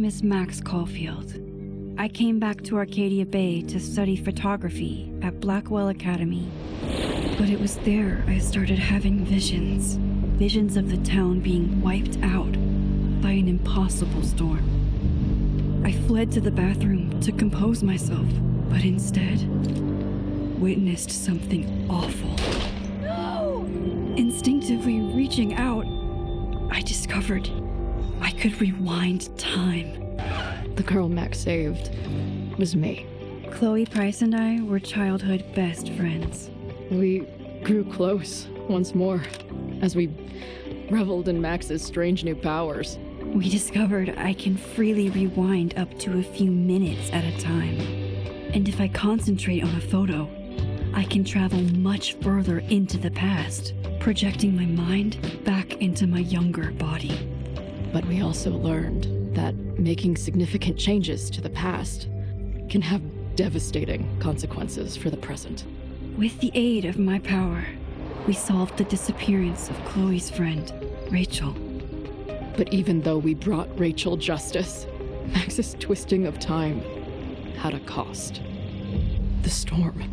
is Max Caulfield. I came back to Arcadia Bay to study photography at Blackwell Academy. But it was there I started having visions. Visions of the town being wiped out by an impossible storm. I fled to the bathroom to compose myself, but instead witnessed something awful. No! Instinctively reaching out, I discovered I could rewind time. The girl Max saved was me. Chloe Price and I were childhood best friends. We grew close once more as we reveled in Max's strange new powers. We discovered I can freely rewind up to a few minutes at a time. And if I concentrate on a photo, I can travel much further into the past, projecting my mind back into my younger body. But we also learned that making significant changes to the past can have devastating consequences for the present. With the aid of my power, we solved the disappearance of Chloe's friend, Rachel. But even though we brought Rachel justice, Max's twisting of time had a cost. The storm.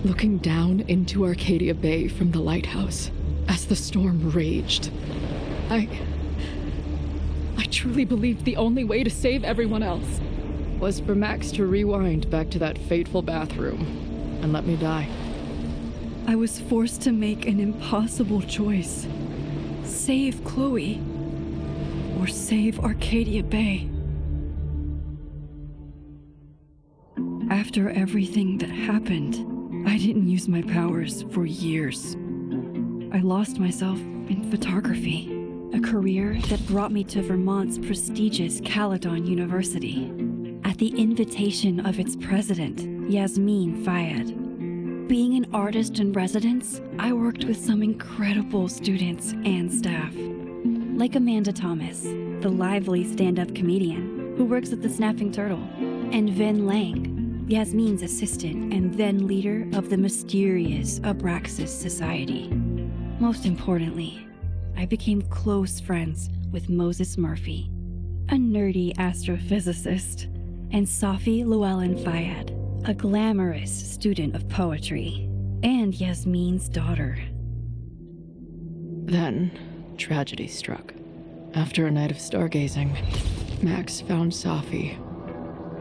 Looking down into Arcadia Bay from the lighthouse as the storm raged, I truly believed the only way to save everyone else was for Max to rewind back to that fateful bathroom and let me die. I was forced to make an impossible choice. Save Chloe, or save Arcadia Bay. After everything that happened, I didn't use my powers for years. I lost myself in photography, a career that brought me to Vermont's prestigious Caledon University, at the invitation of its president, Yasmin Fayed. Being an artist in residence, I worked with some incredible students and staff, like Amanda Thomas, the lively stand-up comedian who works at the Snapping Turtle, and Vin Lang, Yasmin's assistant and then leader of the mysterious Abraxas Society. Most importantly, I became close friends with Moses Murphy, a nerdy astrophysicist, and Safi Llewellyn Fayed, a glamorous student of poetry, and Yasmin's daughter. Then, tragedy struck. After a night of stargazing, Max found Safi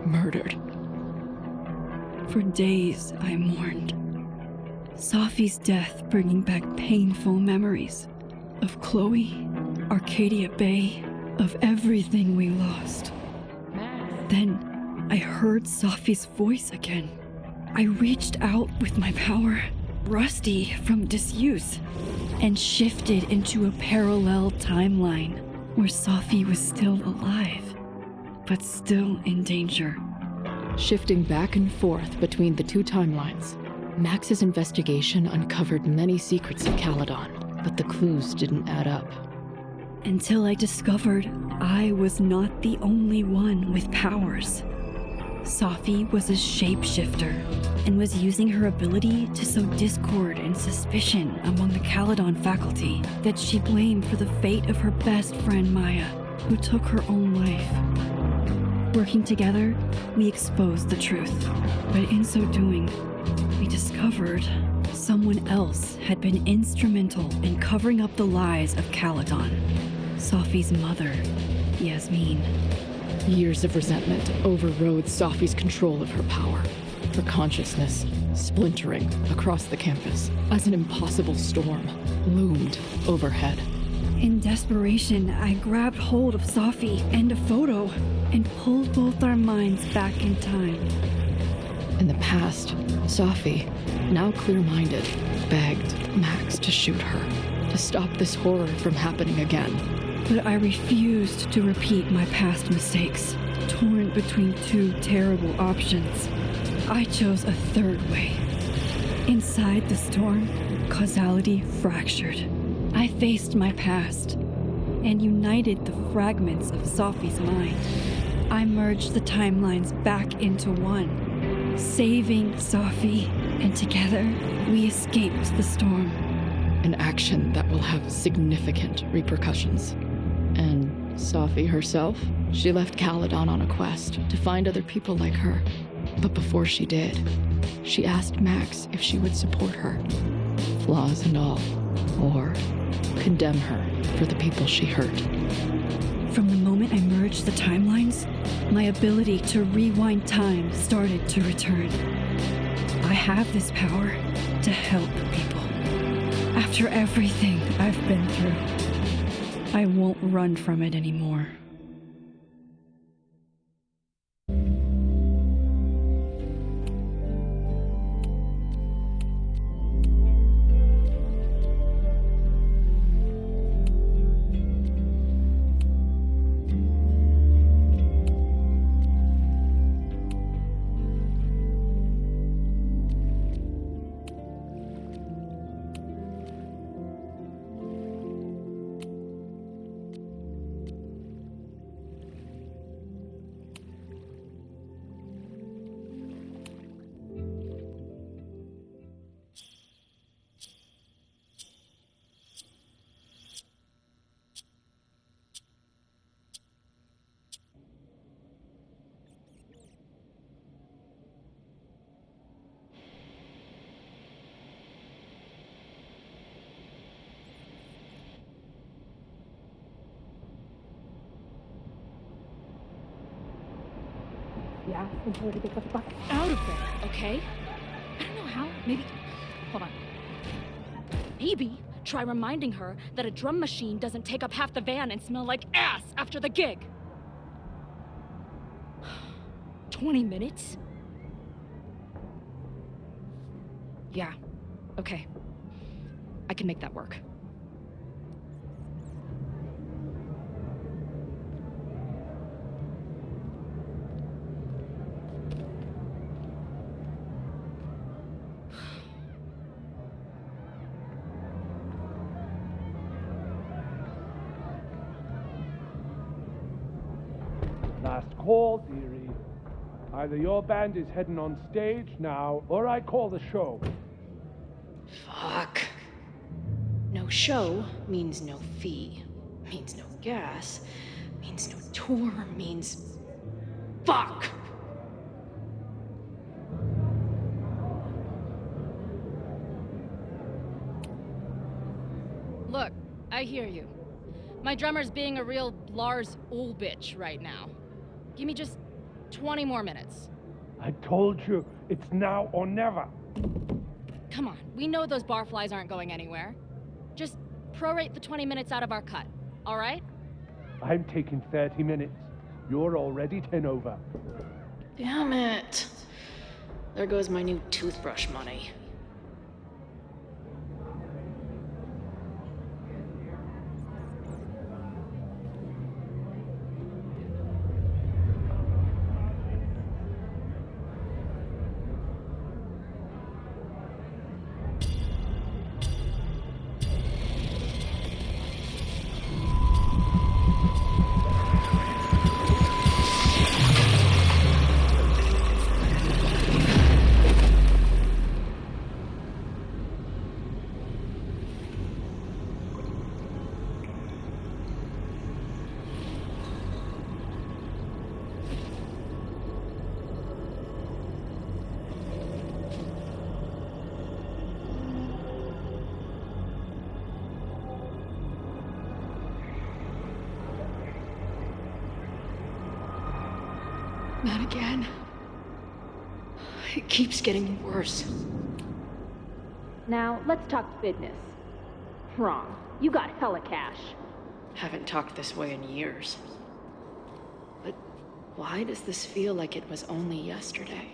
murdered. For days, I mourned. Safi's death bringing back painful memories of Chloe, Arcadia Bay, of everything we lost. Then, I heard Safi's voice again. I reached out with my power, rusty from disuse, and shifted into a parallel timeline where Safi was still alive, but still in danger. Shifting back and forth between the two timelines, Max's investigation uncovered many secrets of Caledon, but the clues didn't add up. Until I discovered I was not the only one with powers. Safi was a shapeshifter and was using her ability to sow discord and suspicion among the Caledon faculty that she blamed for the fate of her best friend Maya, who took her own life. Working together, we exposed the truth, but in so doing, we discovered someone else had been instrumental in covering up the lies of Caledon. Safi's mother, Yasmin. Years of resentment overrode Safi's control of her power, her consciousness splintering across the campus as an impossible storm loomed overhead. In desperation, I grabbed hold of Safi and a photo and pulled both our minds back in time. In the past, Safi, now clear-minded, begged Max to shoot her, to stop this horror from happening again. But I refused to repeat my past mistakes, torn between two terrible options. I chose a third way. Inside the storm, causality fractured. I faced my past and united the fragments of Safi's mind. I merged the timelines back into one, saving Safi, and together we escaped the storm. An action that will have significant repercussions. And Safi herself, she left Caledon on a quest to find other people like her. But before she did, she asked Max if she would support her, flaws and all, or condemn her for the people she hurt. From the moment I merged the timelines, my ability to rewind time started to return. I have this power to help people. After everything I've been through, I won't run from it anymore. Yeah, and tell her to get the fuck out of there, okay? I don't know how. Maybe. Hold on. Maybe try reminding her that a drum machine doesn't take up half the van and smell like ass after the gig. 20 minutes? Yeah. Okay. I can make that work. Last call, dearie. Either your band is heading on stage now, or I call the show. Fuck. No show means no fee, means no gas, means no tour, means... Fuck! Look, I hear you. My drummer's being a real Lars Ulrich right now. Give me just 20 more minutes. I told you, it's now or never. Come on, we know those barflies aren't going anywhere. Just prorate the 20 minutes out of our cut, all right? I'm taking 30 minutes. You're already 10 over. Damn it. There goes my new toothbrush money. Not again. It keeps getting worse. Now, let's talk business. Wrong. You got hella cash. Haven't talked this way in years. But why does this feel like it was only yesterday?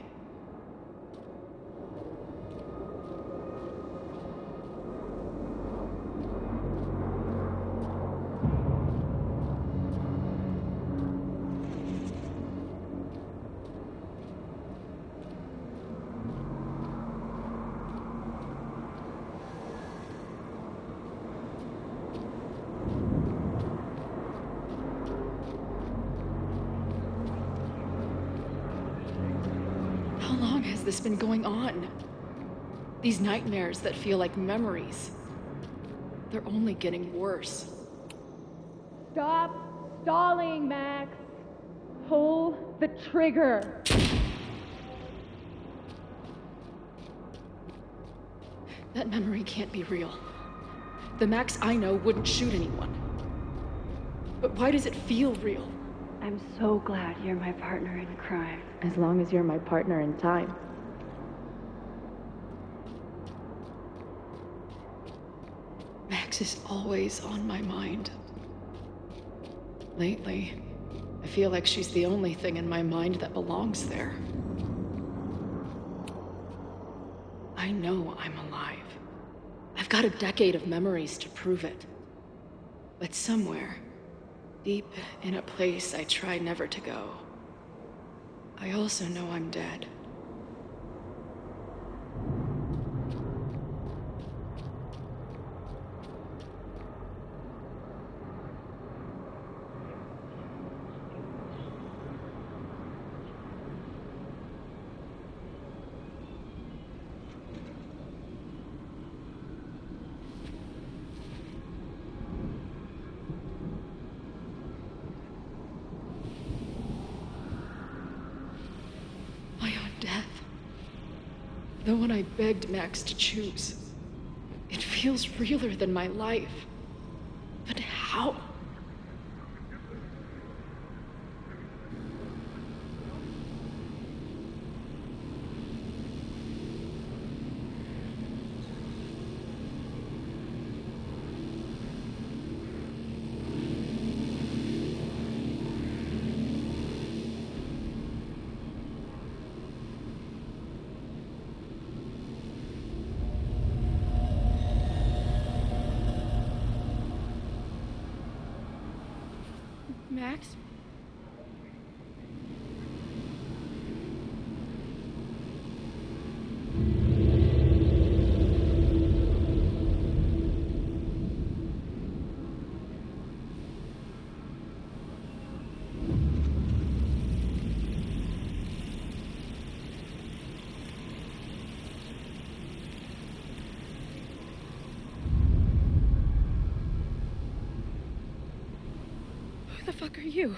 How long has this been going on? These nightmares that feel like memories. They're only getting worse. Stop stalling, Max. Pull the trigger. That memory can't be real. The Max I know wouldn't shoot anyone. But why does it feel real? I'm so glad you're my partner in crime. As long as you're my partner in time. Max is always on my mind. Lately, I feel like she's the only thing in my mind that belongs there. I know I'm alive. I've got a decade of memories to prove it. But somewhere, deep in a place I try never to go, I also know I'm dead. The one I begged Max to choose. It feels realer than my life. But how? Max? Who the fuck are you?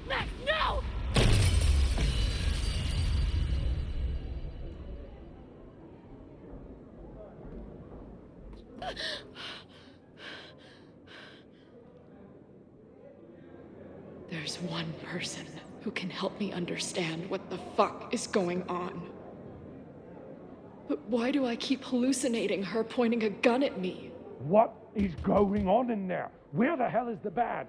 Max, no! There's one person who can help me understand what the fuck is going on. But why do I keep hallucinating her pointing a gun at me? What is going on in there? Where the hell is the bad?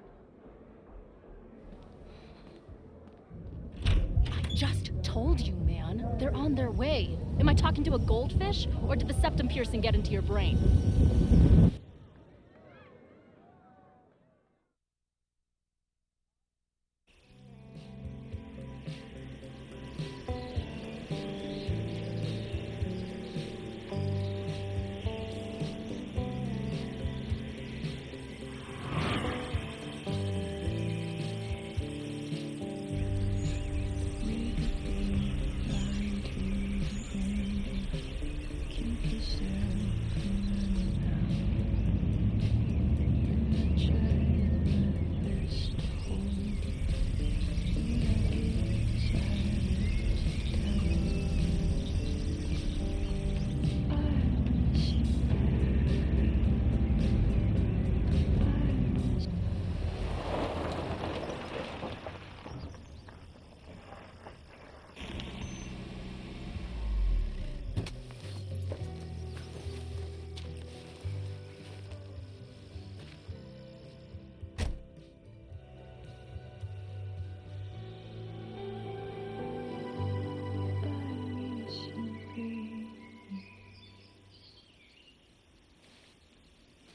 I just told you, man. They're on their way. Am I talking to a goldfish, or did the septum piercing get into your brain?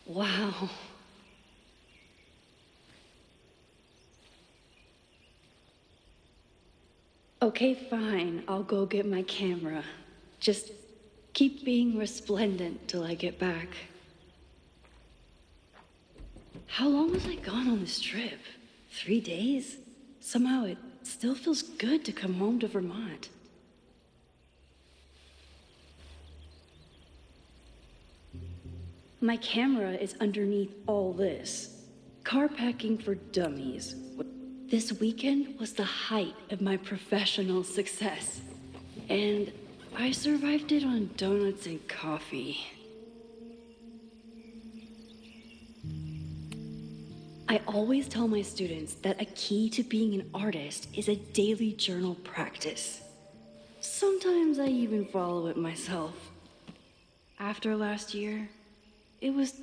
Wow. Okay, fine. I'll go get my camera. Just keep being resplendent till I get back. How long was I gone on this trip? 3 days? Somehow it still feels good to come home to Vermont. My camera is underneath all this. Car packing for dummies. This weekend was the height of my professional success. And I survived it on donuts and coffee. I always tell my students that a key to being an artist is a daily journal practice. Sometimes I even follow it myself. After last year, it was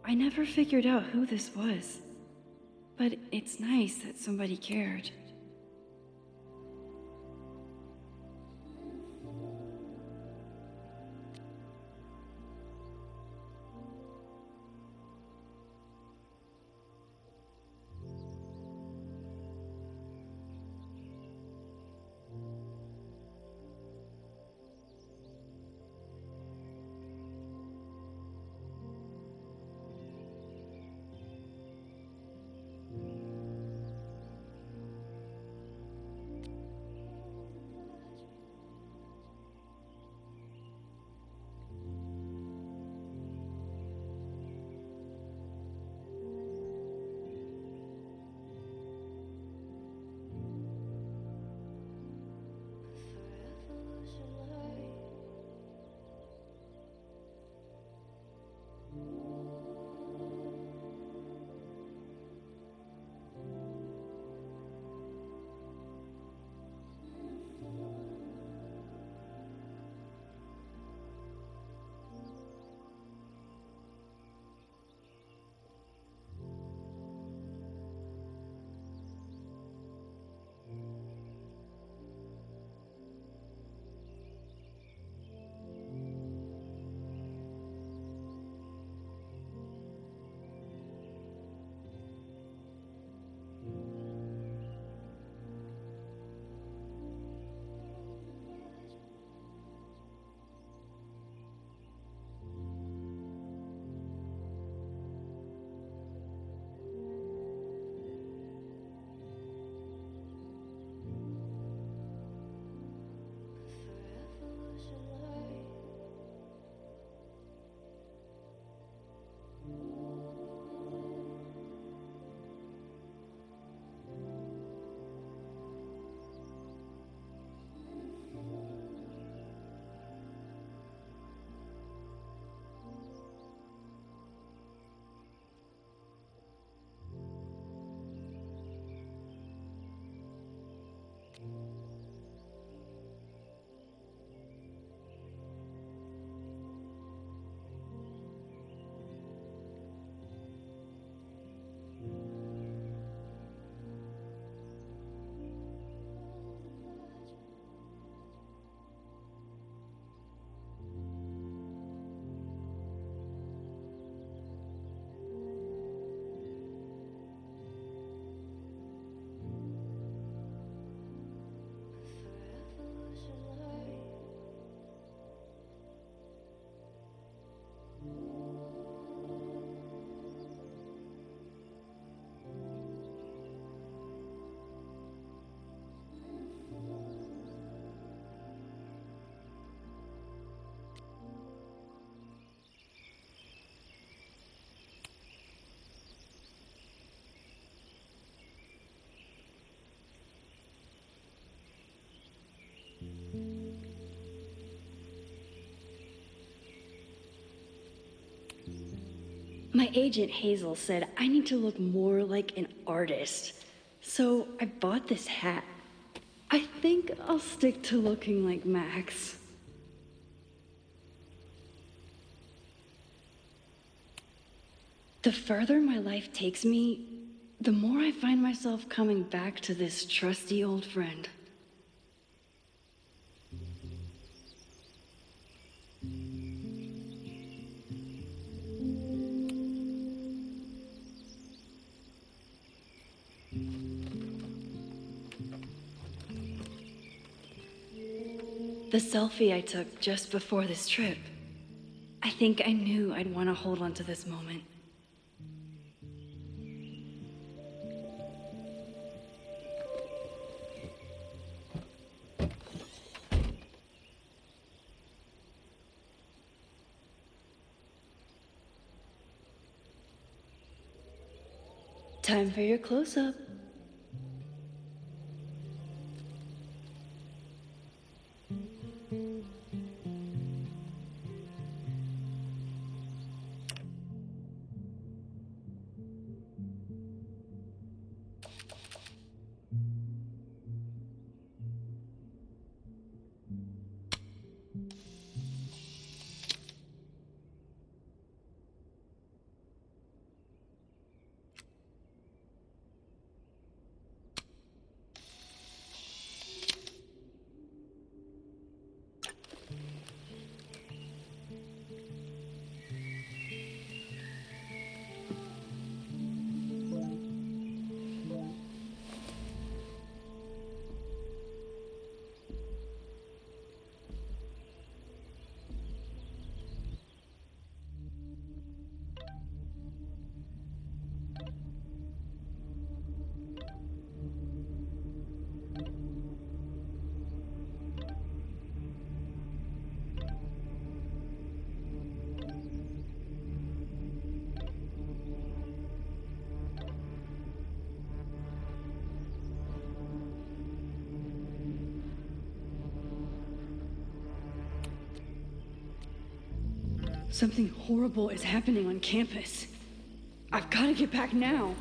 I never figured out who this was, but it's nice that somebody cared. My agent Hazel said I need to look more like an artist, so I bought this hat. I think I'll stick to looking like Max. The further my life takes me, the more I find myself coming back to this trusty old friend. The selfie I took just before this trip. I think I knew I'd want to hold on to this moment. Time for your close-up. Something horrible is happening on campus. I've got to get back now.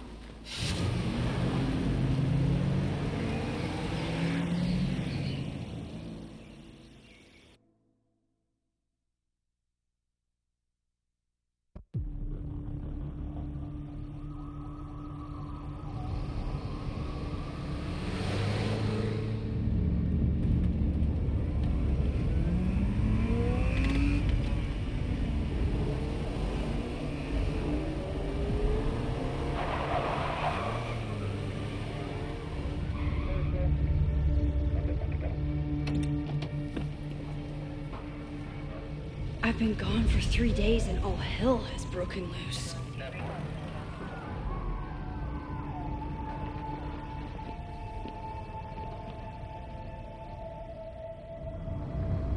I've been gone for 3 days and all hell has broken loose.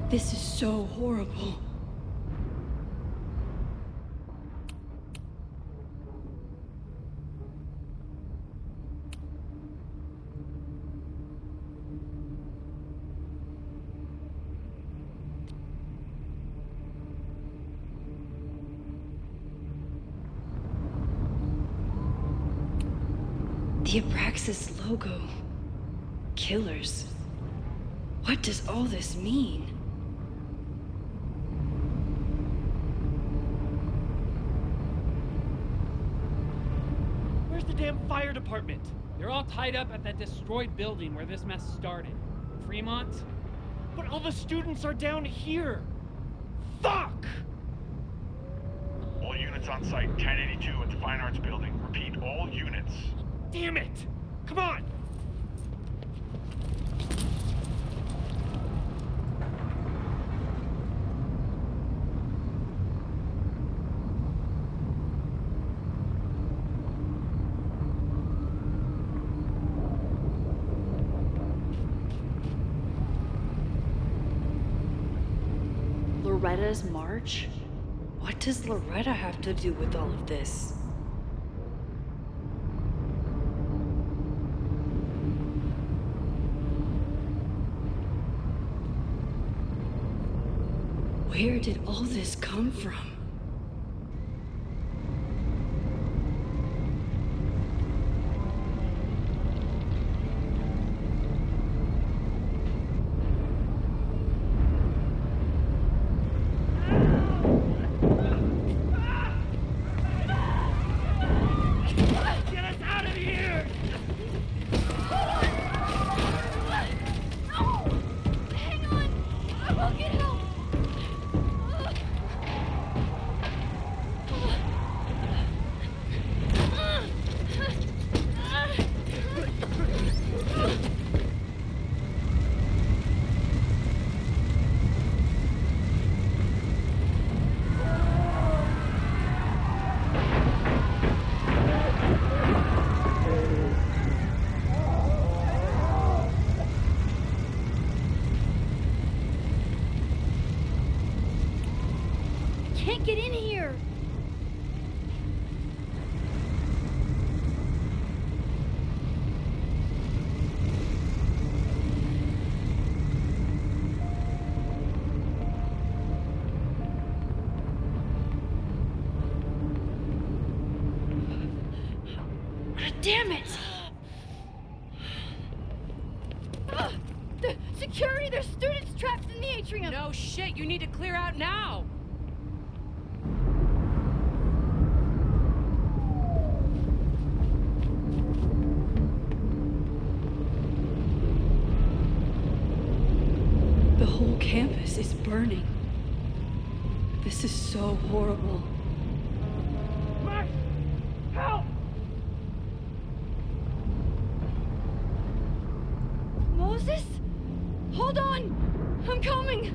This is so horrible. The Abraxas logo. Killers. What does all this mean? Where's the damn fire department? They're all tied up at that destroyed building where this mess started. Fremont? But all the students are down here! Fuck! All units on site, 1082 at the Fine Arts Building. Repeat, all units. Damn it! Come on! Loretta's march? What does Loretta have to do with all of this? Where did all this come from? Can't get in here! Damn it! The security! There's students trapped in the atrium! No shit, you need to clear out now! The whole campus is burning. This is so horrible. Max! Help! Moses? Hold on! I'm coming!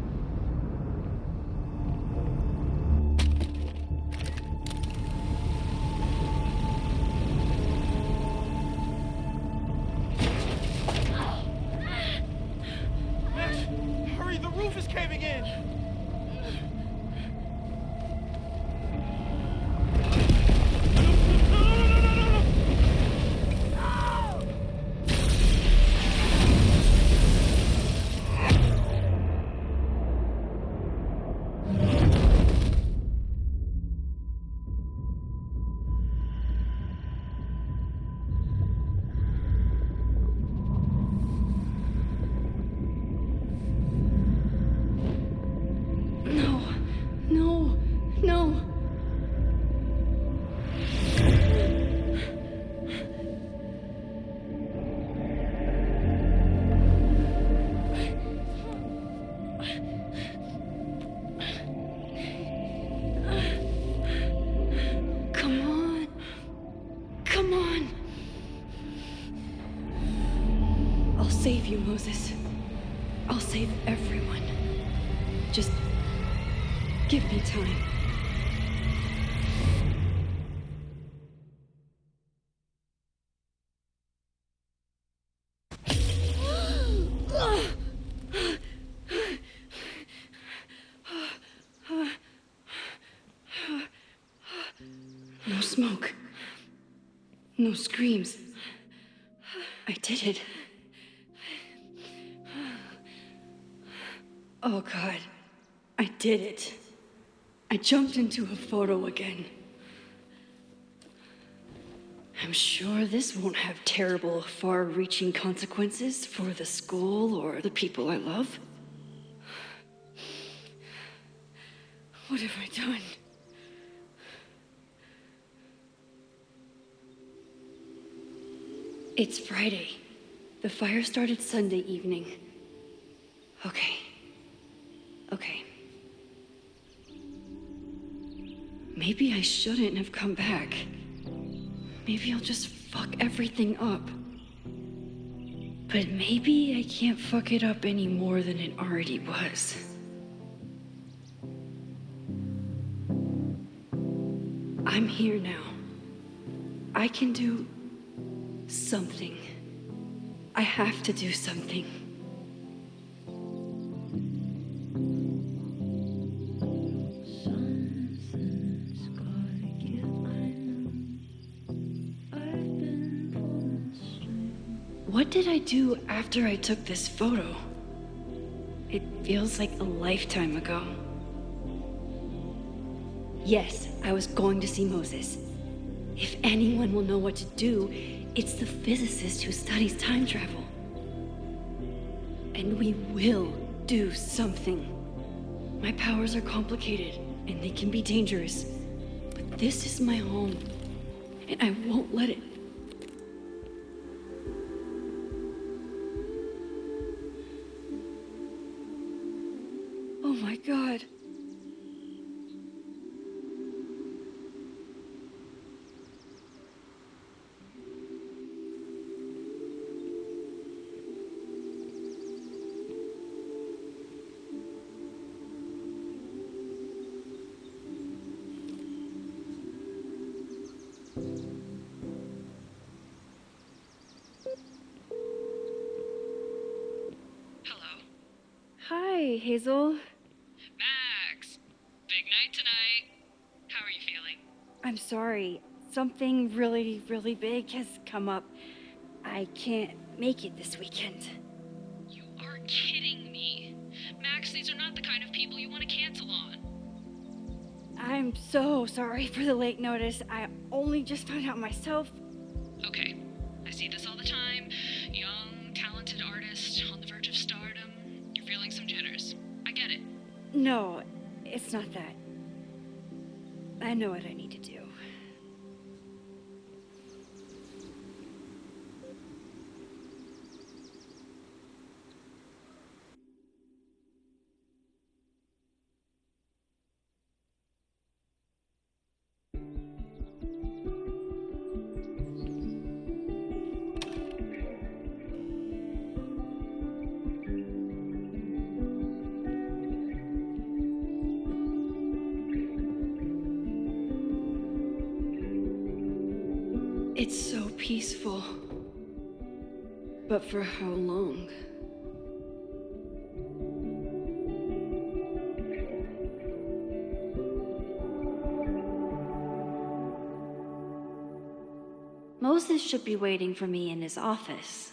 Max, hurry, the roof is caving in! you, Moses. I'll save everyone. Just give me time. No smoke. No screams. I did it. Oh God, I did it. I jumped into a photo again. I'm sure this won't have terrible, far-reaching consequences for the school or the people I love. What have I done? It's Friday. The fire started Sunday evening. Okay. Maybe I shouldn't have come back. Maybe I'll just fuck everything up. But maybe I can't fuck it up any more than it already was. I'm here now. I can do something. I have to do something. What did I do after I took this photo? It feels like a lifetime ago. Yes, I was going to see Moses. If anyone will know what to do, it's the physicist who studies time travel. And we will do something. My powers are complicated, and they can be dangerous. But this is my home, and I won't let it. Oh my God. Hi, Hazel. Max, big night tonight. How are you feeling? I'm sorry. Something really, really big has come up. I can't make it this weekend. You are kidding me. Max, these are not the kind of people you want to cancel on. I'm so sorry for the late notice. I only just found out myself. Okay, I see this all the time. Young, talented artist on the verge of stardom. You're feeling some jitters. I get it. No, it's not that. I know what I need to do. It's so peaceful. But for how long? Moses should be waiting for me in his office.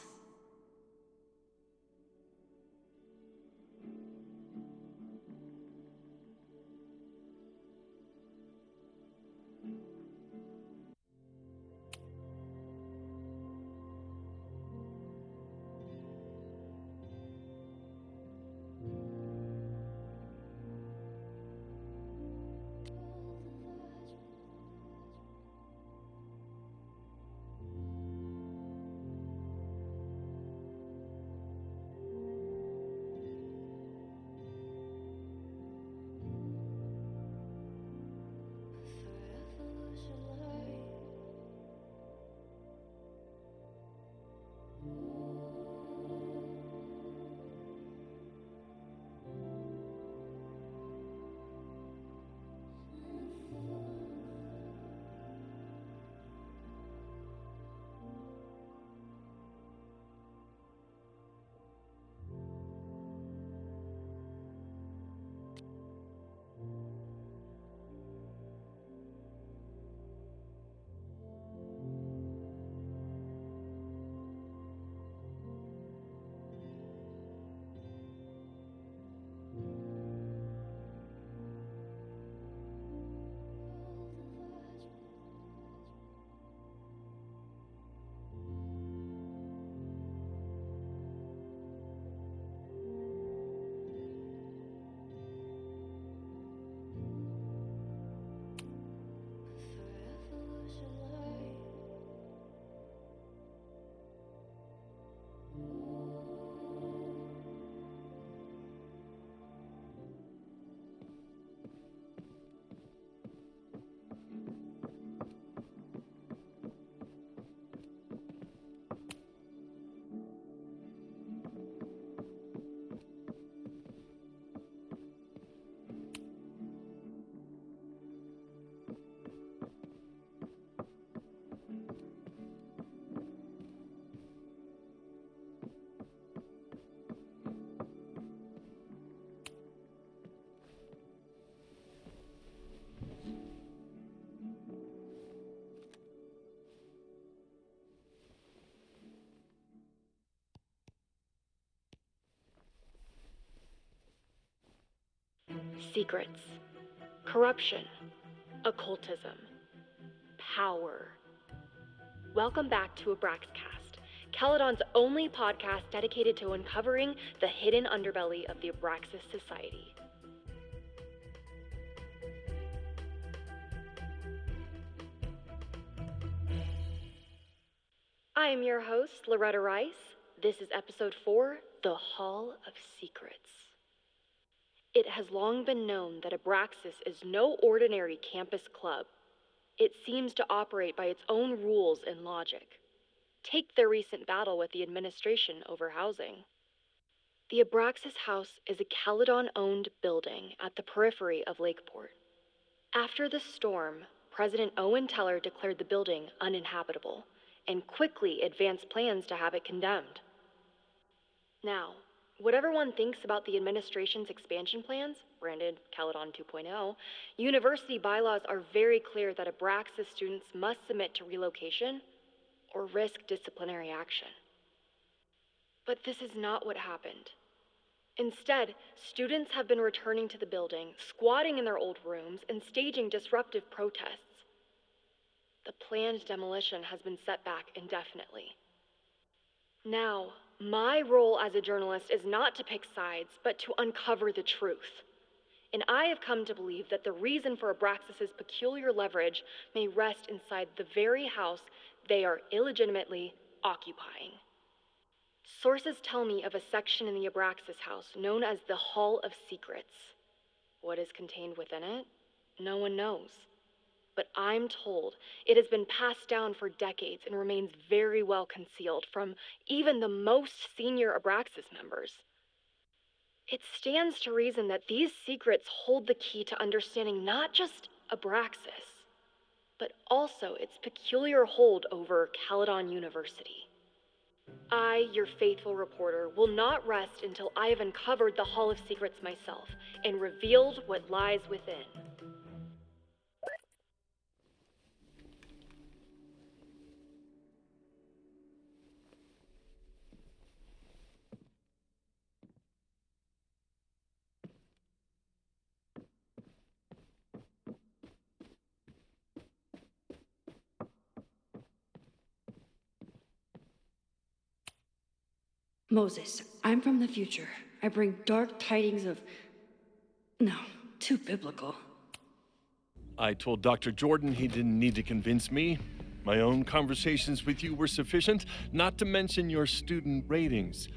secrets, corruption, occultism, power. Welcome back to Abraxcast, Caledon's only podcast dedicated to uncovering the hidden underbelly of the Abraxas Society. I am your host, Loretta Rice. This is episode 4, The Hall of Secrets. It has long been known that Abraxas is no ordinary campus club. It seems to operate by its own rules and logic. Take their recent battle with the administration over housing. The Abraxas House is a Caledon-owned building at the periphery of Lakeport. After the storm, President Owen Teller declared the building uninhabitable and quickly advanced plans to have it condemned. Now, whatever one thinks about the administration's expansion plans, branded Caledon 2.0, university bylaws are very clear that Abraxas students must submit to relocation or risk disciplinary action. But this is not what happened. Instead, students have been returning to the building, squatting in their old rooms, and staging disruptive protests. The planned demolition has been set back indefinitely. Now, my role as a journalist is not to pick sides, but to uncover the truth. And I have come to believe that the reason for Abraxas's peculiar leverage may rest inside the very house they are illegitimately occupying. Sources tell me of a section in the Abraxas house known as the Hall of Secrets. What is contained within it? No one knows. But I'm told it has been passed down for decades and remains very well concealed from even the most senior Abraxas members. It stands to reason that these secrets hold the key to understanding not just Abraxas, but also its peculiar hold over Caledon University. I, your faithful reporter, will not rest until I have uncovered the Hall of Secrets myself and revealed what lies within. Moses, I'm from the future. I bring dark tidings of... No, too biblical. I told Dr. Jordan he didn't need to convince me. My own conversations with you were sufficient, not to mention your student ratings.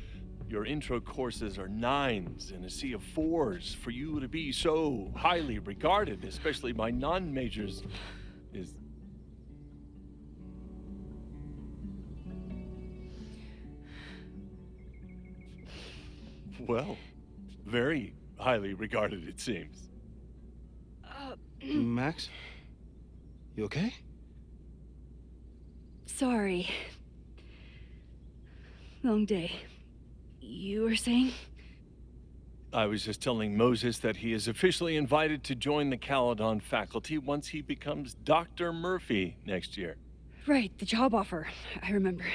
Your intro courses are 9s in a sea of 4s. For you to be so highly regarded, especially by non-majors, is... Well, very highly regarded, it seems. Max? You okay? Sorry. Long day. You were saying? I was just telling Moses that he is officially invited to join the Caledon faculty once he becomes Dr. Murphy next year. Right, the job offer. I remember.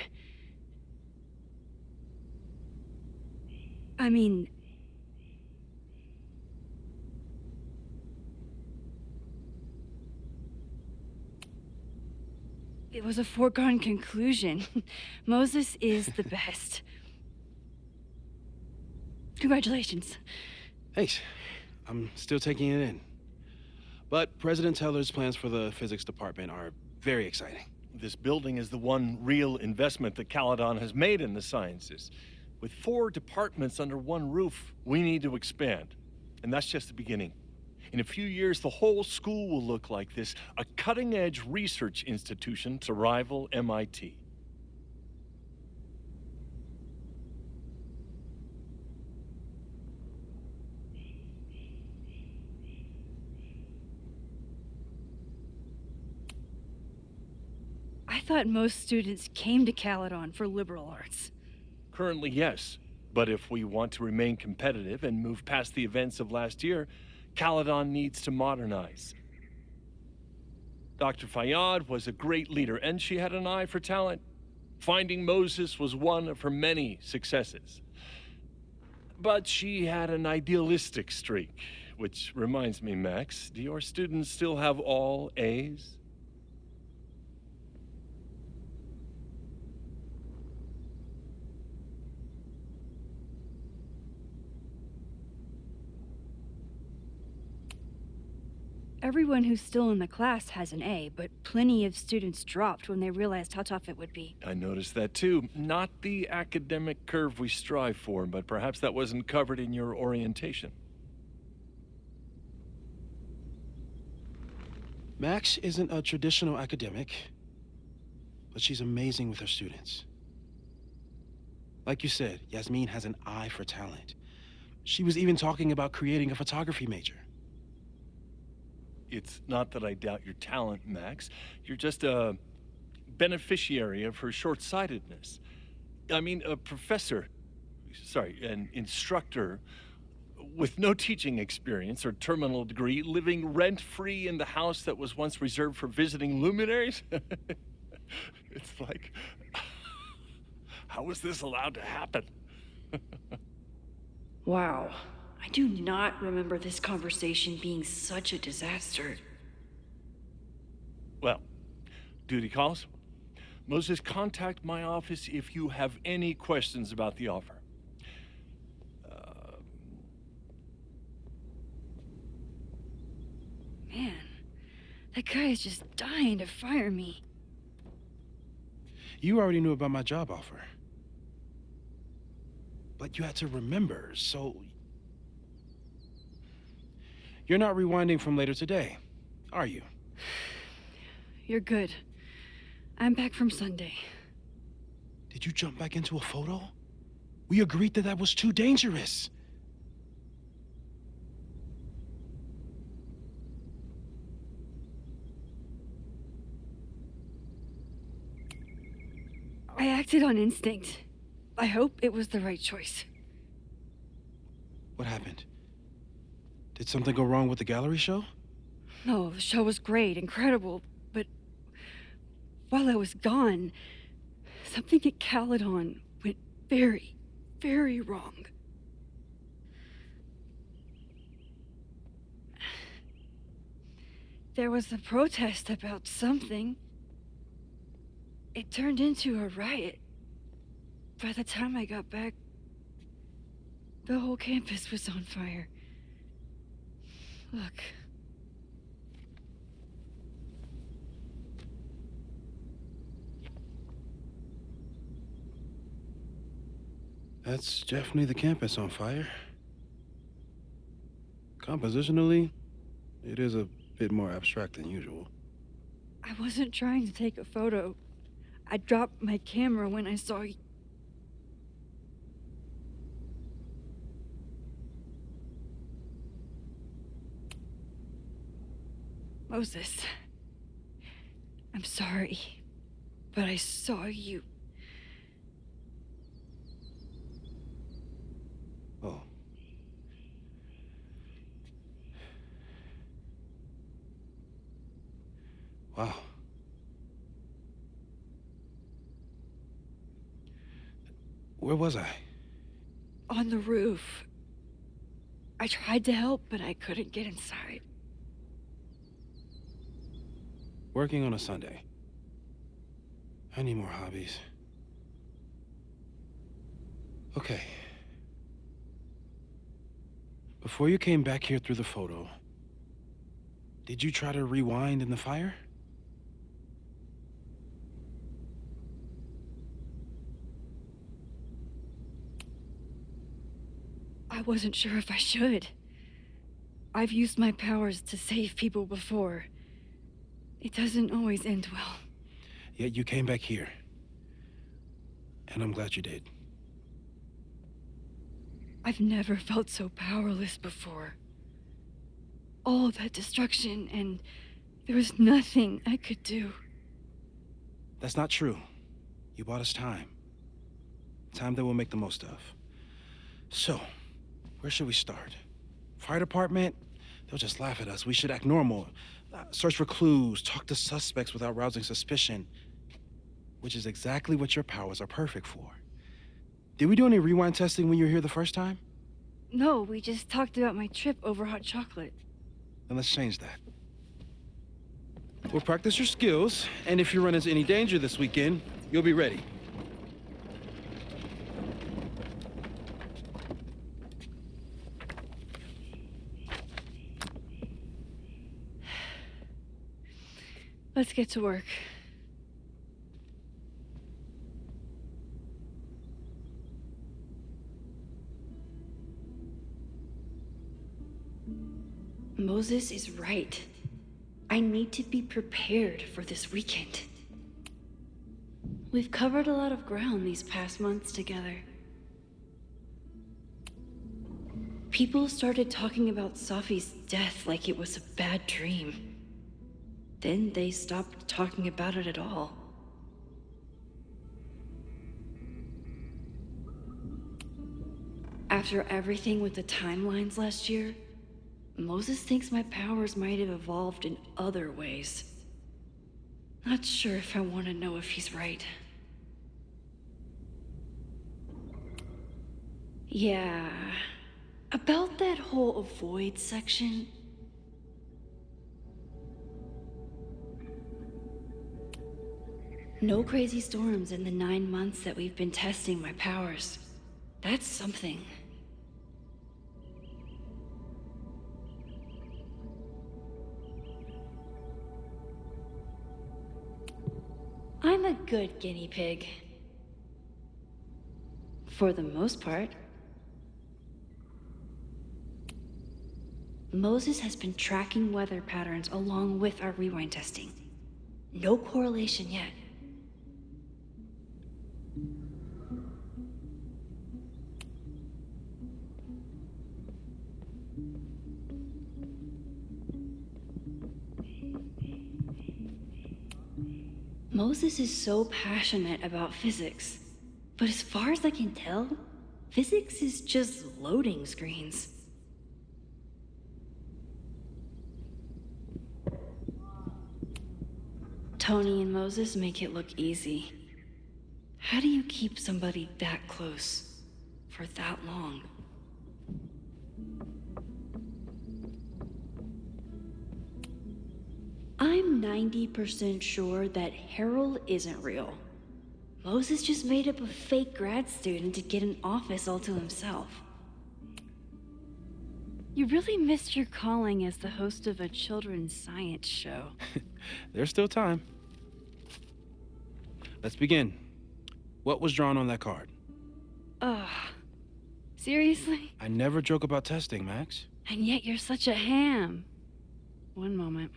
I mean... It was a foregone conclusion. Moses is the best. Congratulations. Thanks. I'm still taking it in. But President Teller's plans for the physics department are very exciting. This building is the one real investment that Caledon has made in the sciences. With 4 departments under one roof, we need to expand. And that's just the beginning. In a few years, the whole school will look like this, a cutting-edge research institution to rival MIT. I thought most students came to Caledon for liberal arts. Currently, yes. But if we want to remain competitive and move past the events of last year, Caledon needs to modernize. Dr. Fayyad was a great leader, and she had an eye for talent. Finding Moses was one of her many successes. But she had an idealistic streak. Which reminds me, Max, do your students still have all A's? Everyone who's still in the class has an A, but plenty of students dropped when they realized how tough it would be. I noticed that too. Not the academic curve we strive for, but perhaps that wasn't covered in your orientation. Max isn't a traditional academic, but she's amazing with her students. Like you said, Yasmin has an eye for talent. She was even talking about creating a photography major. It's not that I doubt your talent, Max. You're just a beneficiary of her short-sightedness. I mean, an instructor with no teaching experience or terminal degree, living rent-free in the house that was once reserved for visiting luminaries? It's like, how was this allowed to happen? Wow. I do not remember this conversation being such a disaster. Well, duty calls. Moses, contact my office if you have any questions about the offer. Man, that guy is just dying to fire me. You already knew about my job offer. But you had to remember, so... You're not rewinding from later today, are you? You're good. I'm back from Sunday. Did you jump back into a photo? We agreed that that was too dangerous. I acted on instinct. I hope it was the right choice. What happened? Did something go wrong with the gallery show? No, the show was great, incredible, but while I was gone, something at Caledon went very, very wrong. There was a protest about something. It turned into a riot. By the time I got back, the whole campus was on fire. Look. That's definitely the campus on fire. Compositionally, it is a bit more abstract than usual. I wasn't trying to take a photo. I dropped my camera when I saw you. Moses, I'm sorry, but I saw you. Oh. Wow. Where was I? On the roof. I tried to help, but I couldn't get inside. Working on a Sunday. I need more hobbies. Okay. Before you came back here through the photo, did you try to rewind in the fire? I wasn't sure if I should. I've used my powers to save people before. It doesn't always end well. Yet you came back here. And I'm glad you did. I've never felt so powerless before. All that destruction, and there was nothing I could do. That's not true. You bought us time. Time that we'll make the most of. So, where should we start? Fire department? They'll just laugh at us. We should act normal. Search for clues, talk to suspects without rousing suspicion. Which is exactly what your powers are perfect for. Did we do any rewind testing when you were here the first time? No, we just talked about my trip over hot chocolate. Then let's change that. We'll practice your skills, and if you run into any danger this weekend, you'll be ready. Let's get to work. Moses is right. I need to be prepared for this weekend. We've covered a lot of ground these past months together. People started talking about Safi's death like it was a bad dream. Then they stopped talking about it at all. After everything with the timelines last year, Moses thinks my powers might have evolved in other ways. Not sure if I want to know if he's right. Yeah, about that whole avoid section. No crazy storms in the 9 months that we've been testing my powers. That's something. I'm a good guinea pig. For the most part. Moses has been tracking weather patterns along with our rewind testing. No correlation yet. Moses is so passionate about physics, but as far as I can tell, physics is just loading screens. Tony and Moses make it look easy. How do you keep somebody that close for that long? I'm 90% sure that Harold isn't real. Moses just made up a fake grad student to get an office all to himself. You really missed your calling as the host of a children's science show. There's still time. Let's begin. What was drawn on that card? Seriously? I never joke about testing, Max. And yet you're such a ham. One moment.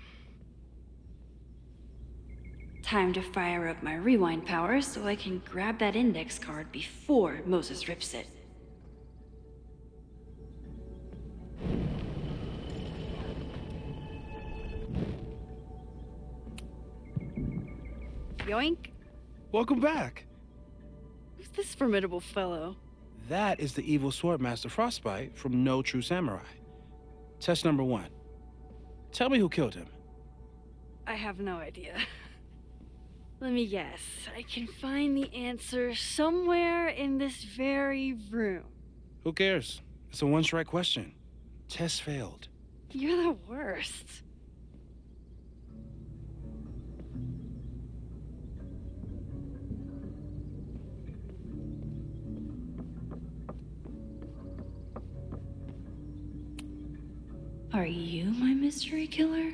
Time to fire up my rewind powers so I can grab that index card before Moses rips it. Yoink. Welcome back. Who's this formidable fellow? That is the evil Swordmaster Frostbite from No True Samurai. Test number 1. Tell me who killed him. I have no idea. Let me guess. I can find the answer somewhere in this very room. Who cares? It's a one-strike question. Test failed. You're the worst. Are you my mystery killer?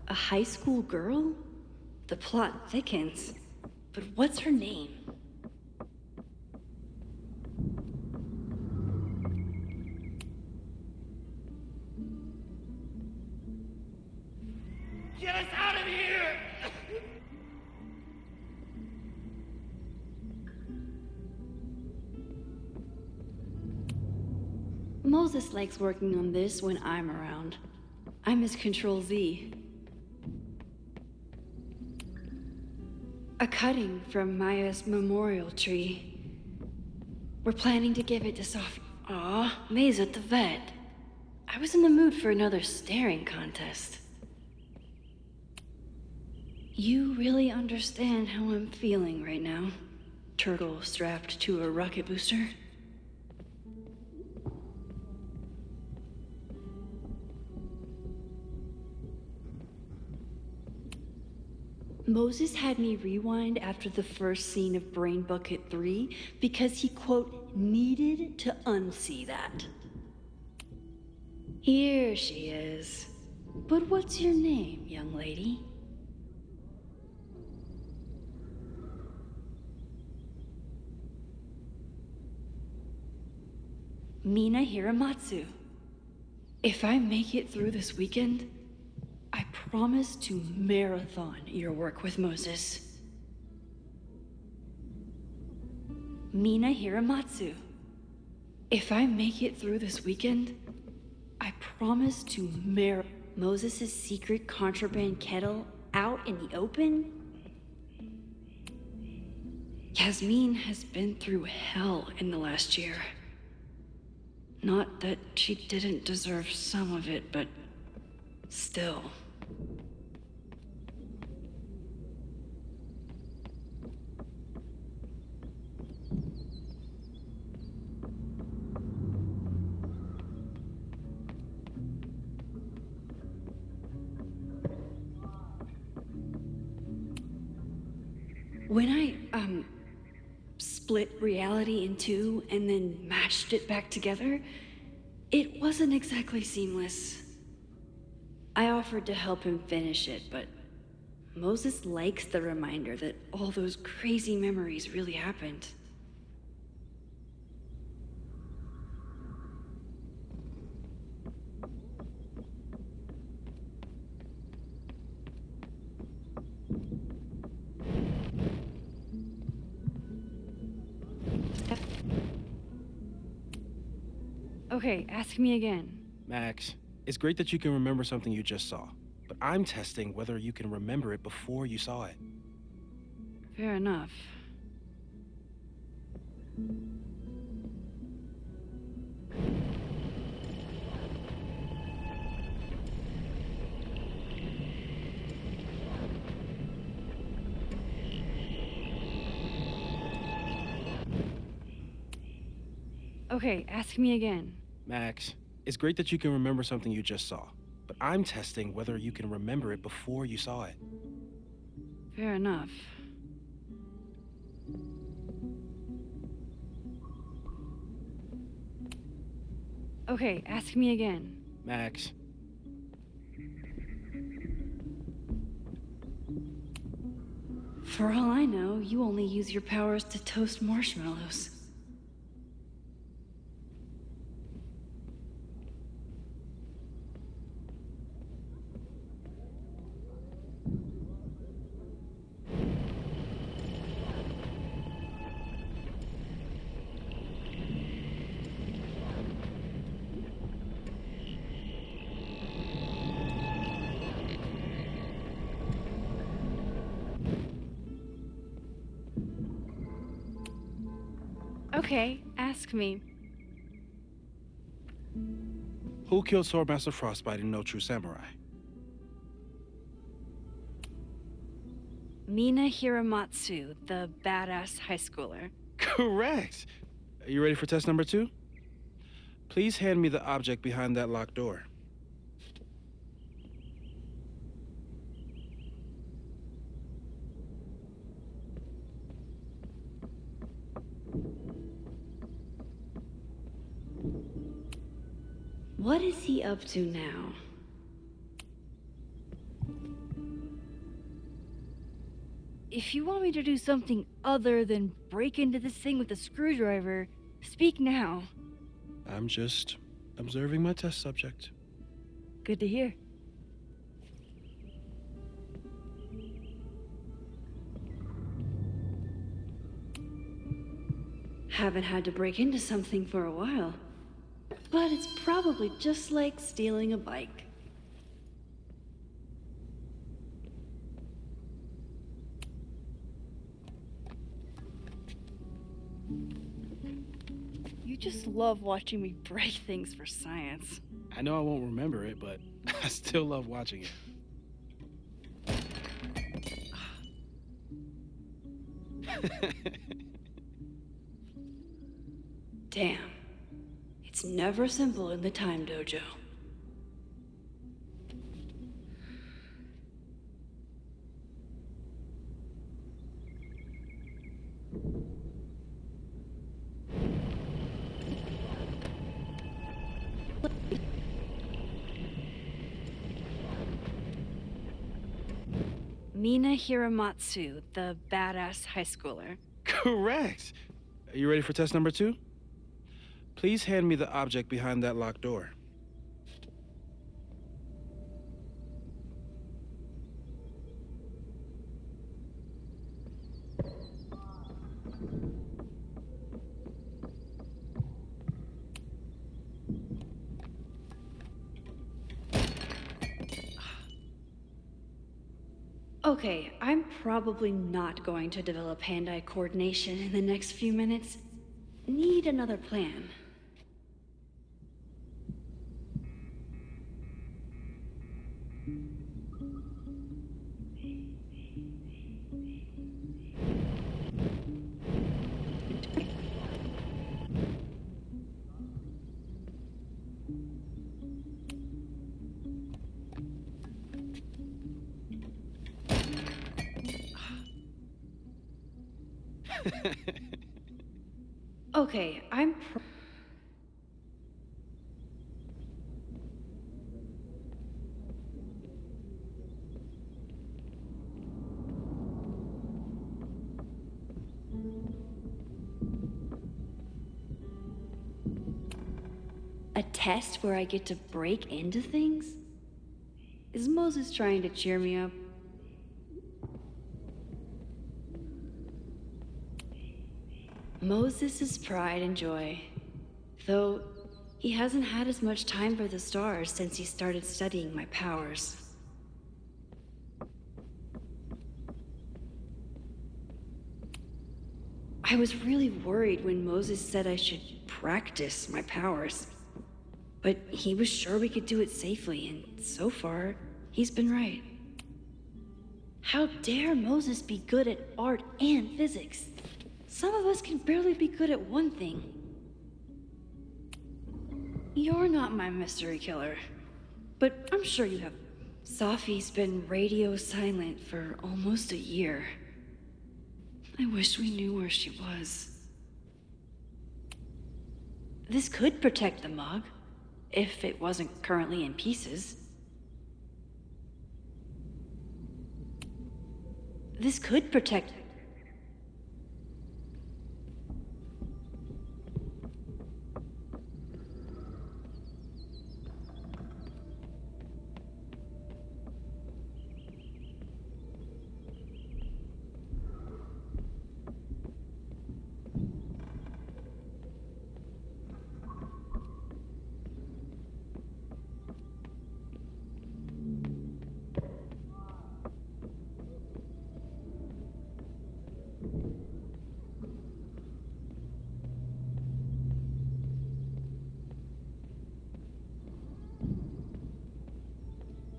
A high school girl? The plot thickens. But what's her name? Get us out of here! Moses likes working on this when I'm around. I'm his Control-Z. A cutting from Maya's memorial tree. We're planning to give it to Aw, May's at the vet. I was in the mood for another staring contest. You really understand how I'm feeling right now, turtle strapped to a rocket booster? Moses had me rewind after the first scene of Brain Bucket 3 because he, quote, needed to unsee that. Here she is. But what's your name, young lady? Mina Hiramatsu. If I make it through this weekend, I promise to marathon your work with Moses. Mina Hiramatsu. If I make it through this weekend, I promise to Moses' secret contraband kettle out in the open? Yasmin has been through hell in the last year. Not that she didn't deserve some of it, but still. When I, split reality in two and then matched it back together, it wasn't exactly seamless. I offered to help him finish it, but Moses likes the reminder that all those crazy memories really happened. Okay, ask me again. Max, it's great that you can remember something you just saw, but I'm testing whether you can remember it before you saw it. Fair enough. Okay, ask me again. Max, it's great that you can remember something you just saw, but I'm testing whether you can remember it before you saw it. Fair enough. Okay, ask me again. Max. For all I know, you only use your powers to toast marshmallows. Okay, ask me. Who killed Swordmaster Frostbite in No True Samurai? Mina Hiramatsu, the badass high schooler. Correct! Are you ready for test number 2? Please hand me the object behind that locked door. What is he up to now? If you want me to do something other than break into this thing with a screwdriver, speak now. I'm just observing my test subject. Good to hear. Haven't had to break into something for a while. But it's probably just like stealing a bike. You just love watching me break things for science. I know I won't remember it, but I still love watching it. Damn. It's never simple in the Time Dojo. Mina Hiramatsu, the badass high schooler. Correct. Are you ready for test number 2? Please hand me the object behind that locked door. Okay, I'm probably not going to develop hand-eye coordination in the next few minutes. Need another plan. Okay, a test where I get to break into things? Is Moses trying to cheer me up? Moses' pride and joy. Though he hasn't had as much time for the stars since he started studying my powers. I was really worried when Moses said I should practice my powers. But he was sure we could do it safely, and so far, he's been right. How dare Moses be good at art and physics? Some of us can barely be good at one thing. You're not my mystery killer, but I'm sure you have. Safi's been radio silent for almost a year. I wish we knew where she was. This could protect the mug, if it wasn't currently in pieces. This could protect...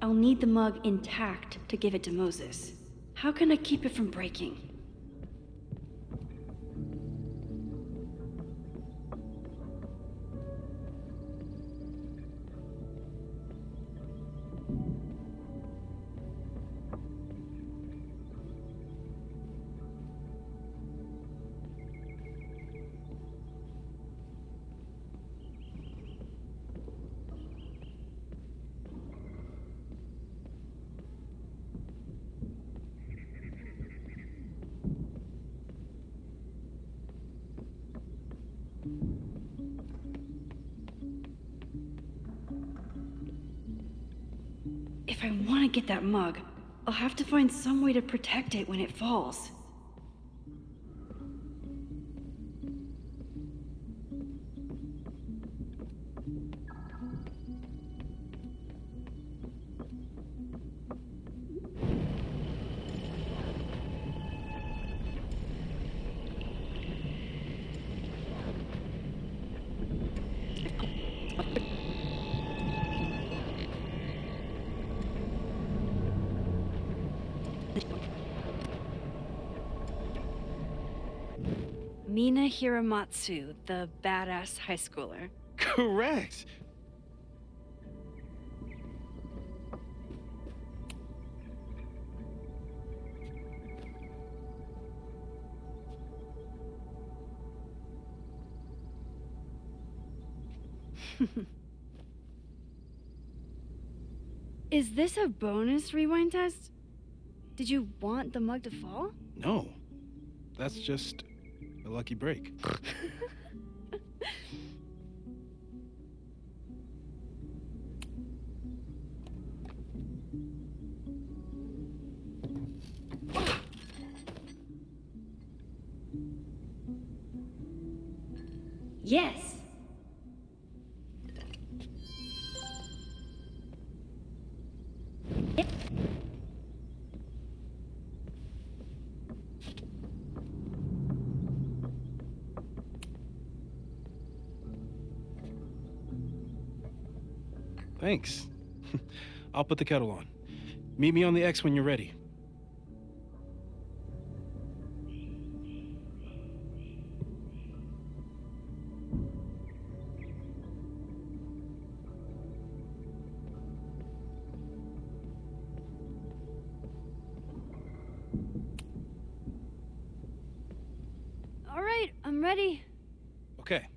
I'll need the mug intact to give it to Moses. How can I keep it from breaking? If I want to get that mug, I'll have to find some way to protect it when it falls. Mina Hiramatsu, the badass high schooler. Correct. Is this a bonus rewind test? Did you want the mug to fall? No. That's just a lucky break. Yes. Thanks. I'll put the kettle on. Meet me on the X when you're ready. All right, I'm ready. Okay.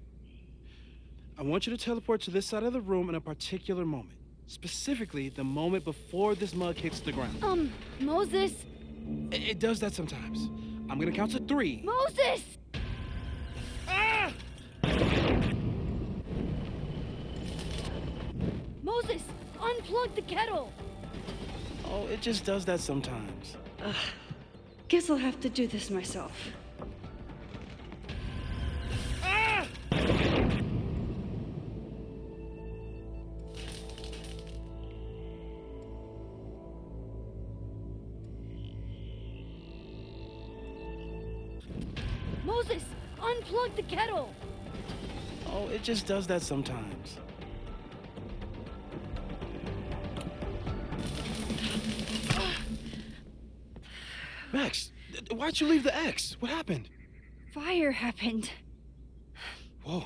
I want you to teleport to this side of the room in a particular moment. Specifically, the moment before this mug hits the ground. Moses! It does that sometimes. I'm gonna count to 3. Moses! Ah! Moses, unplug the kettle! Oh, it just does that sometimes. Guess I'll have to do this myself. Ah! Moses, unplug the kettle! Oh, it just does that sometimes. Max, why'd you leave the X? What happened? Fire happened. Whoa.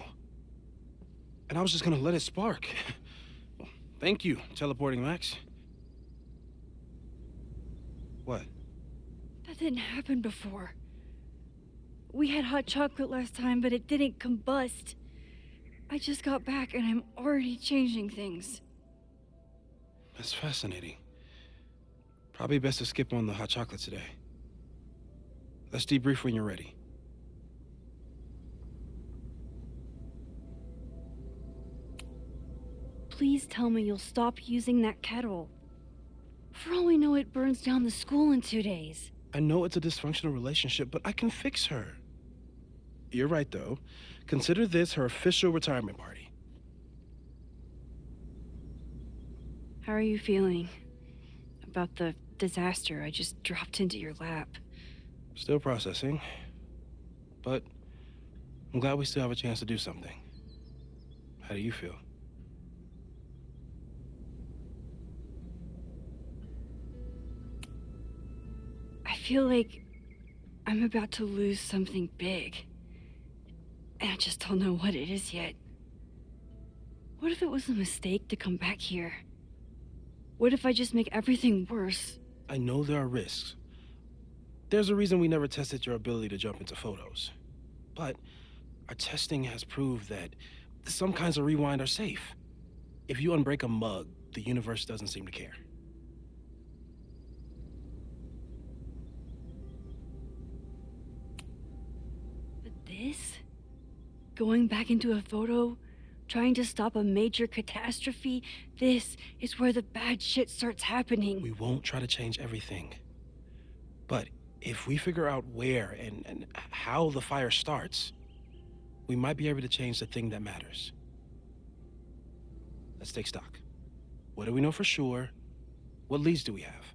And I was just gonna let it spark. Well, thank you, teleporting Max. What? That didn't happen before. We had hot chocolate last time, but it didn't combust. I just got back and I'm already changing things. That's fascinating. Probably best to skip on the hot chocolate today. Let's debrief when you're ready. Please tell me you'll stop using that kettle. For all we know, it burns down the school in 2 days. I know it's a dysfunctional relationship, but I can fix her. You're right, though. Consider this her official retirement party. How are you feeling about the disaster I just dropped into your lap? Still processing. But I'm glad we still have a chance to do something. How do you feel? I feel like I'm about to lose something big. And I just don't know what it is yet. What if it was a mistake to come back here? What if I just make everything worse? I know there are risks. There's a reason we never tested your ability to jump into photos. But our testing has proved that some kinds of rewind are safe. If you unbreak a mug, the universe doesn't seem to care. But this? Going back into a photo? Trying to stop a major catastrophe? This is where the bad shit starts happening. We won't try to change everything. But if we figure out where and how the fire starts, we might be able to change the thing that matters. Let's take stock. What do we know for sure? What leads do we have?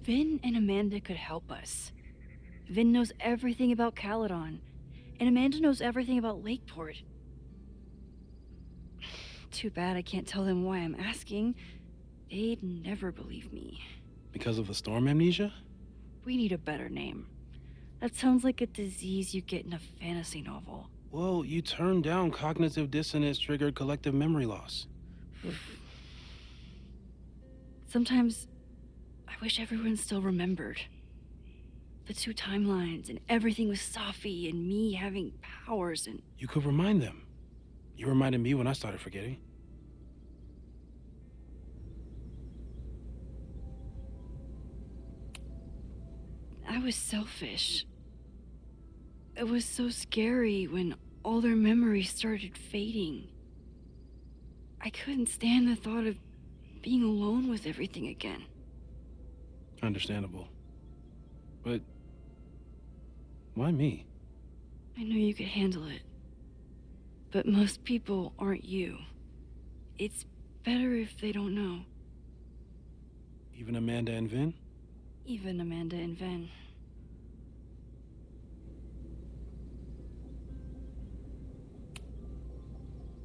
Vin and Amanda could help us. Vin knows everything about Caledon, and Amanda knows everything about Lakeport. Too bad I can't tell them why I'm asking. they'd never believe me. Because of the storm amnesia? We need a better name. That sounds like a disease you get in a fantasy novel. Well, you turned down cognitive dissonance triggered collective memory loss. Sometimes, I wish everyone still remembered. The two timelines and everything with Safi and me having powers and... You could remind them. You reminded me when I started forgetting. I was selfish. It was so scary when all their memories started fading. I couldn't stand the thought of being alone with everything again. Understandable. But why me? I knew you could handle it. But most people aren't you. It's better if they don't know. Even Amanda and Vin? Even Amanda and Ven.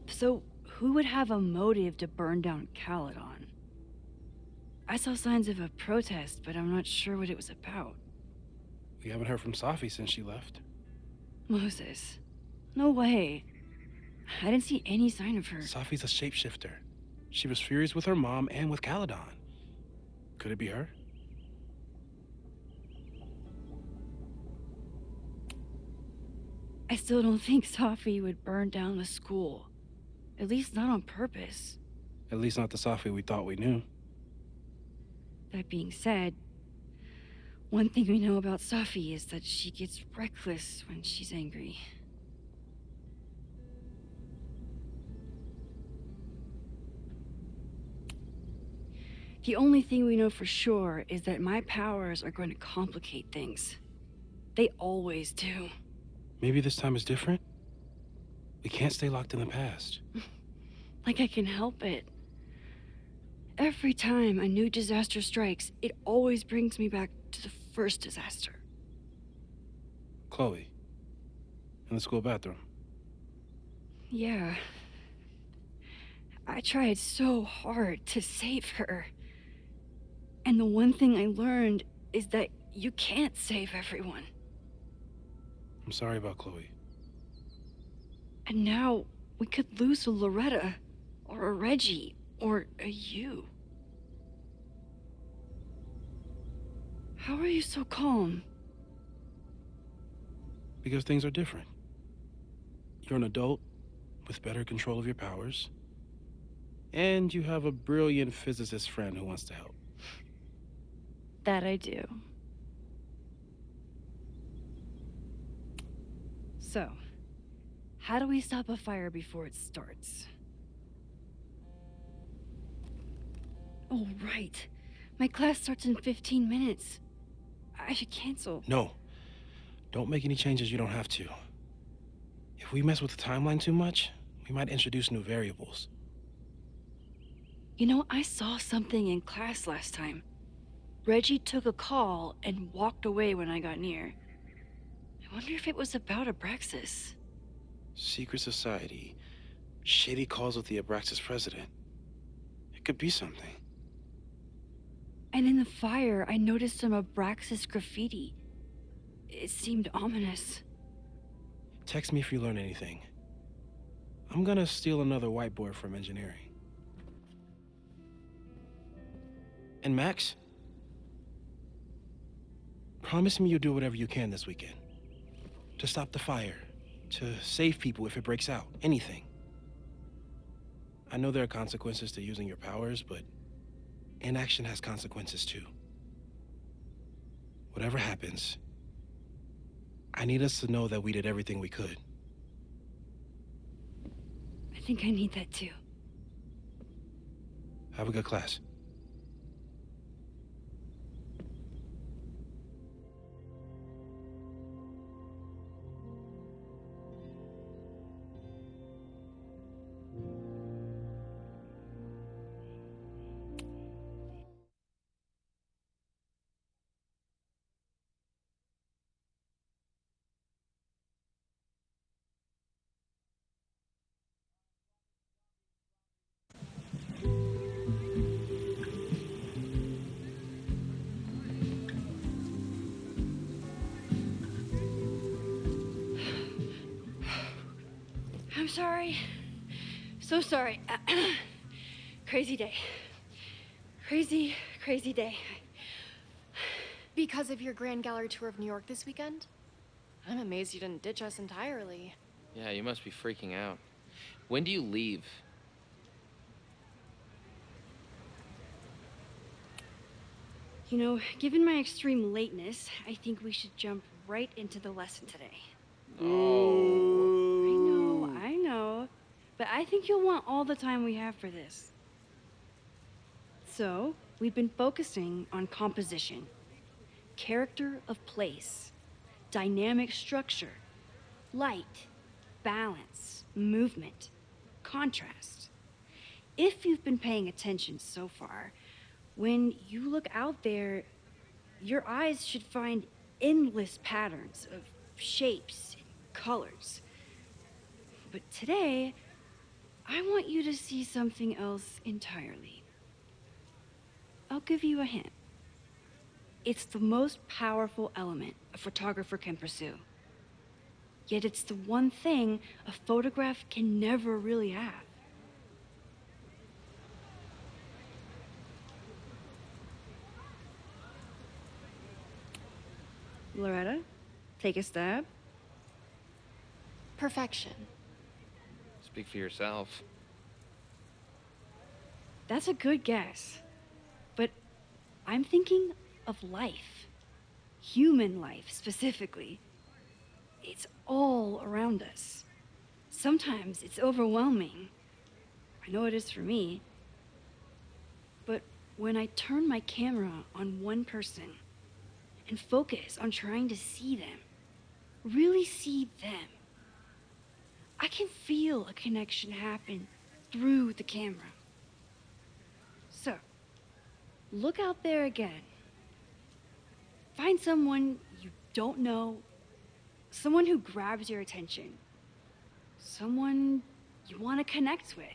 So, who would have a motive to burn down Caledon? I saw signs of a protest, but I'm not sure what it was about. We haven't heard from Safi since she left. Moses. No way. I didn't see any sign of her. Safi's a shapeshifter. She was furious with her mom and with Caledon. Could it be her? I still don't think Safi would burn down the school. At least not on purpose. At least not the Safi we thought we knew. That being said, one thing we know about Safi is that she gets reckless when she's angry. The only thing we know for sure is that my powers are going to complicate things. They always do. Maybe this time is different? We can't stay locked in the past. Like I can help it. Every time a new disaster strikes, it always brings me back to the first disaster. Chloe. In the school bathroom. Yeah. I tried so hard to save her. And the one thing I learned is that you can't save everyone. I'm sorry about Chloe. And now we could lose a Loretta, or a Reggie, or a you. How are you so calm? Because things are different. You're an adult with better control of your powers. And you have a brilliant physicist friend who wants to help. That I do. So, how do we stop a fire before it starts? Oh, right. My class starts in 15 minutes. I should cancel. No. Don't make any changes you don't have to. If we mess with the timeline too much, we might introduce new variables. You know, I saw something in class last time. Reggie took a call and walked away when I got near. I wonder if it was about Abraxas. Secret society. Shady calls with the Abraxas president. It could be something. And in the fire, I noticed some Abraxas graffiti. It seemed ominous. Text me if you learn anything. I'm gonna steal another whiteboard from engineering. And Max? Promise me you'll do whatever you can this weekend. To stop the fire. To save people if it breaks out. Anything. I know there are consequences to using your powers, but inaction has consequences too. Whatever happens, I need us to know that we did everything we could. I think I need that too. Have a good class. I'm sorry. So sorry. Crazy day. Crazy, crazy day. Because of your Grand Gallery tour of New York this weekend? I'm amazed you didn't ditch us entirely. Yeah, you must be freaking out. When do you leave? You know, given my extreme lateness, I think we should jump right into the lesson today. Oh. I know. But I think you'll want all the time we have for this. So, we've been focusing on composition, character of place, dynamic structure, light, balance, movement, contrast. If you've been paying attention so far, when you look out there, your eyes should find endless patterns of shapes and colors. But today, I want you to see something else entirely. I'll give you a hint. It's the most powerful element a photographer can pursue. Yet it's the one thing a photograph can never really have. Loretta, take a stab. Perfection. Speak for yourself. That's a good guess. But I'm thinking of life. Human life, specifically. It's all around us. Sometimes it's overwhelming. I know it is for me. But when I turn my camera on one person and focus on trying to see them, really see them, I can feel a connection happen through the camera. So, look out there again. Find someone you don't know, someone who grabs your attention, someone you want to connect with.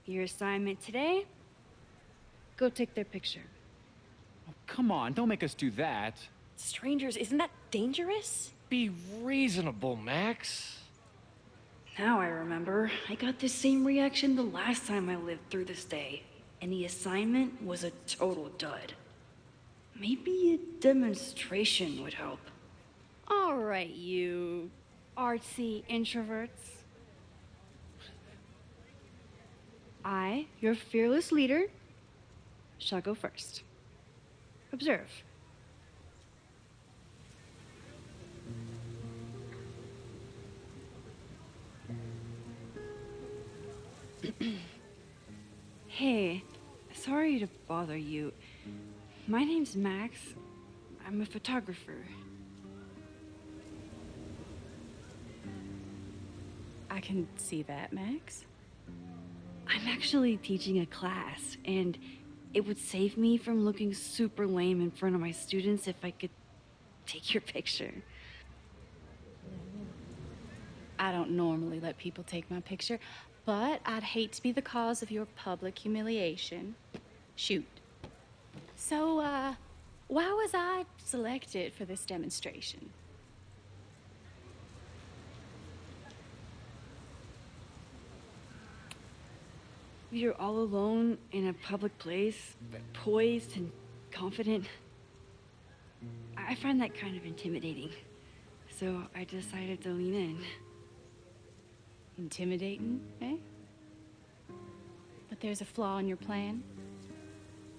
Your assignment today? Go take their picture. Oh, come on, don't make us do that. Strangers, isn't that dangerous? Be reasonable, Max. Now I remember. I got the same reaction the last time I lived through this day, and the assignment was a total dud. Maybe a demonstration would help. All right, you artsy introverts. I, your fearless leader, shall go first. Observe. Hey, sorry to bother you. My name's Max. I'm a photographer. I can see that, Max. I'm actually teaching a class, and it would save me from looking super lame in front of my students if I could take your picture. I don't normally let people take my picture, but I'd hate to be the cause of your public humiliation. Shoot. So, why was I selected for this demonstration? You're all alone in a public place, poised and confident. I find that kind of intimidating. So I decided to lean in. Intimidating, eh? But there's a flaw in your plan.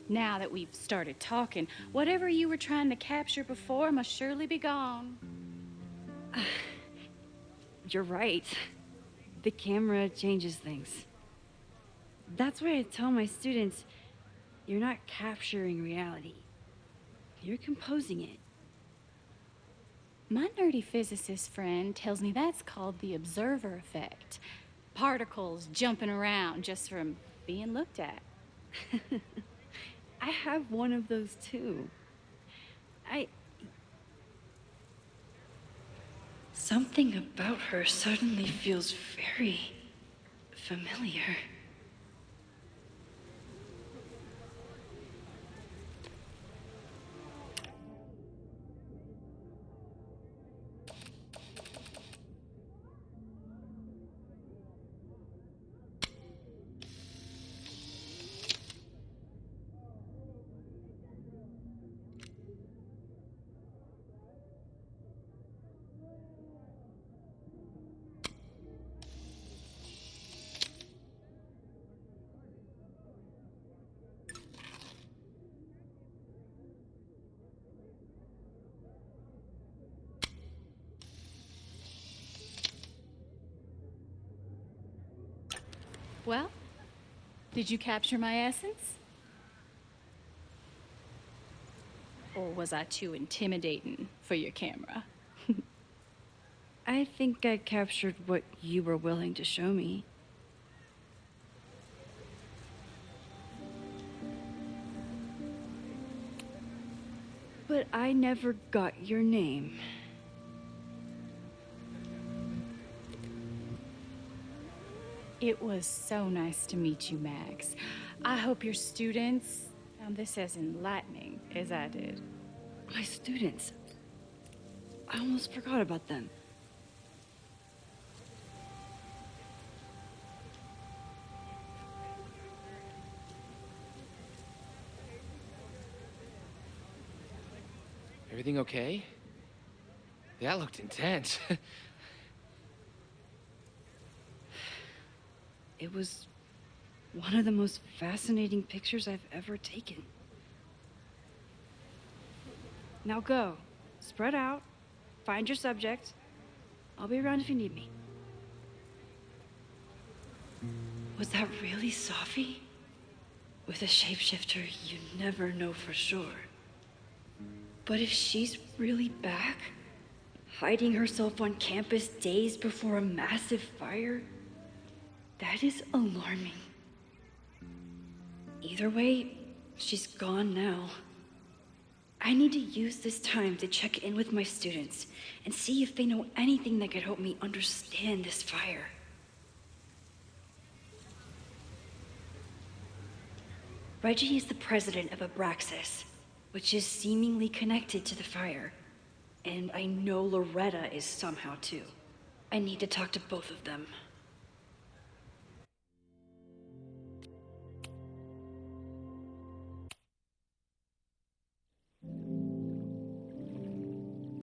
Now that we've started talking, whatever you were trying to capture before must surely be gone. You're right. The camera changes things. That's why I tell my students, you're not capturing reality. You're composing it. My nerdy physicist friend tells me that's called the observer effect. Particles jumping around just from being looked at. I have one of those too. Something about her suddenly feels very familiar. Well, did you capture my essence? Or was I too intimidating for your camera? I think I captured what you were willing to show me. But I never got your name. It was so nice to meet you, Max. I hope your students found this as enlightening as I did. My students. I almost forgot about them. Everything okay? That looked intense. It was one of the most fascinating pictures I've ever taken. Now go. Spread out. Find your subject. I'll be around if you need me. Was that really Safi? With a shapeshifter, you never know for sure. But if she's really back, hiding herself on campus days before a massive fire, that is alarming. Either way, she's gone now. I need to use this time to check in with my students and see if they know anything that could help me understand this fire. Reggie is the president of Abraxas, which is seemingly connected to the fire. And I know Loretta is somehow too. I need to talk to both of them.